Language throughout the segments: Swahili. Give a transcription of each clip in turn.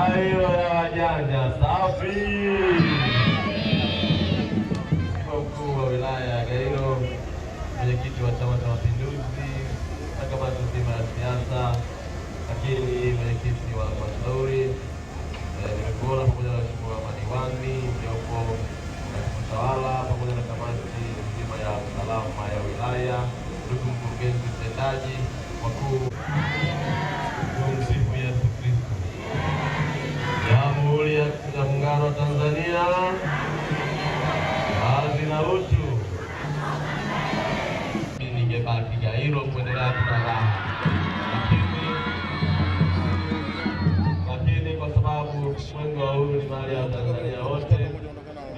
Gairo ya wajanja safi. Mkuu wa wilaya ya Gairo, mwenyekiti wa Chama cha Mapinduzi na kamati nzima ya siasa, lakini mwenyekiti wa halmashauri, nimekuona pamoja na mheshimiwa madiwani mliopo utawala pamoja na kamati nzima ya usalama ya wilaya, ndugu mkurugenzi mtendaji, wakuu. Tumsifu Yesu Kristo. Jamhuri ya Muungano wa Tanzania, kazi na utu. Ningebaki Gairo kuendelea kulala, lakini kwa sababu Mwenge wa Uhuru ni mali ya Tanzania wote,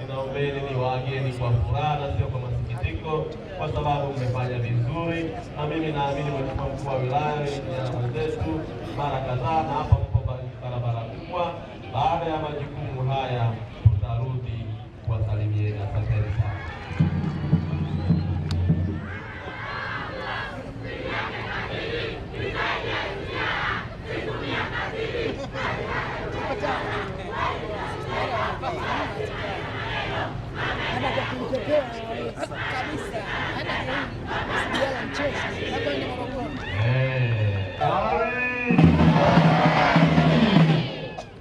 ninaombeni niwaageni kwa furaha na sio kwa masikitiko, kwa sababu mmefanya vizuri, na mimi naamini mheshimiwa mkuu wa wilaya na mwenzetu mara kadhaa, na hapa mpo barabara kubwa. Baada ya majukumu haya tutarudi kuwasalimieni. Asanteni sana.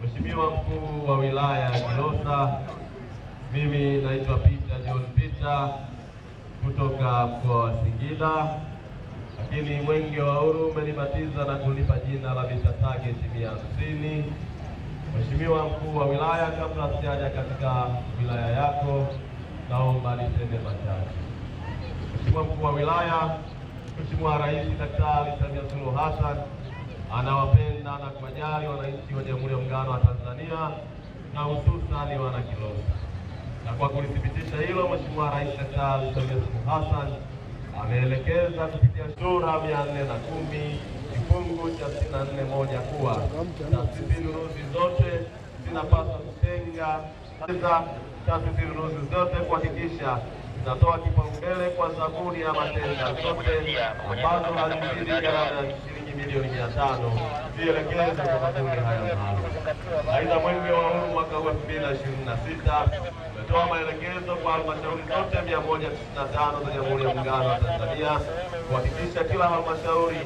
Mheshimiwa mkuu wa wilaya ya Kilosa, mimi naitwa Peter John Peter kutoka mkoa wa Singida, lakini Mwenge wa Uhuru umenibatiza na kunipa jina la Mr. Target 150. Mheshimiwa mkuu wa wilaya, kabla sijaja katika wilaya yako, naomba niseme machache. Mheshimiwa mkuu wa wilaya, Mheshimiwa Rais Daktari Samia Suluhu Hassan anawapenda na kuwajali wananchi wa Jamhuri ya Muungano wa Tanzania na hususani wana Kilosa. Na kwa kulithibitisha hilo, Mheshimiwa Rais Daktari Samia Suluhu Hassan ameelekeza kupitia sura 410 kifungu cha 64(1) kuwa taasisi nunuzi zote zinapaswa kutenga taasisi nunuzi zote kuhakikisha zinatoa kipaumbele kwa zabuni ya matenda zote ambazo hazizidi gharama ya shilingi milioni 500 zielekezwe kwa makundi haya maalum. Aidha, Mwenge wa Uhuru mwaka 2026 umetoa maelekezo kwa halmashauri zote 195 za Jamhuri ya Muungano wa Tanzania kuhakikisha kila halmashauri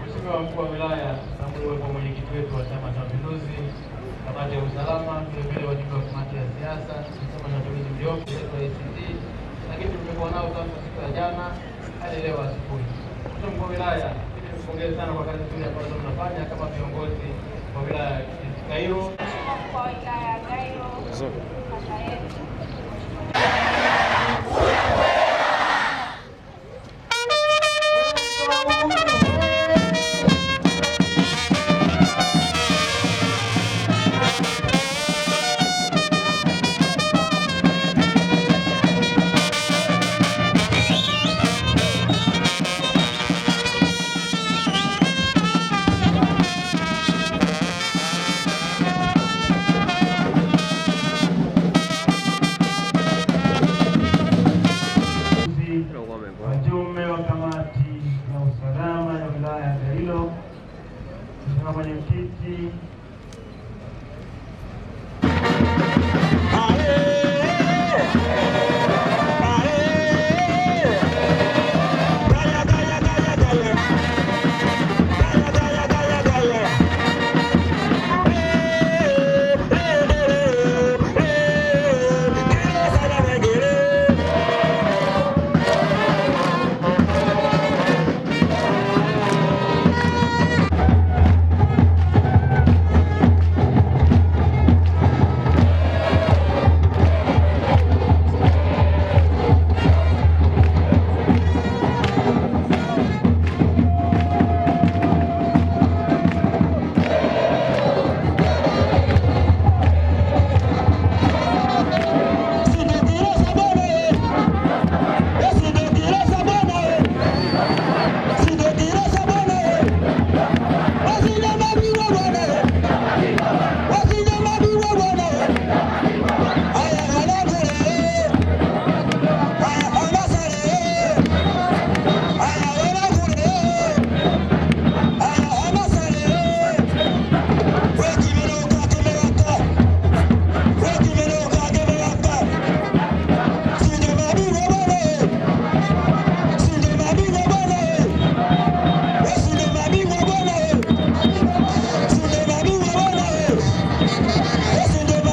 Mheshimiwa mkuu wa wilaya, pamoja na mwenyekiti wetu wa Chama cha Mapinduzi, kamati ya usalama, vile wajumbe wa kamati ya siasa, Chama cha Mapinduzi mliopo wa ACT, lakini tumekuwa nao tangu siku ya jana hadi leo asubuhi. Mheshimiwa mkuu wa wilaya, nikupongeze sana kwa kazi nzuri ambazo mnafanya kama viongozi wa wilaya ya Gairo. Mkuu wa wilaya ya Gairo, kata yetu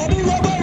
Nabii wa Bwana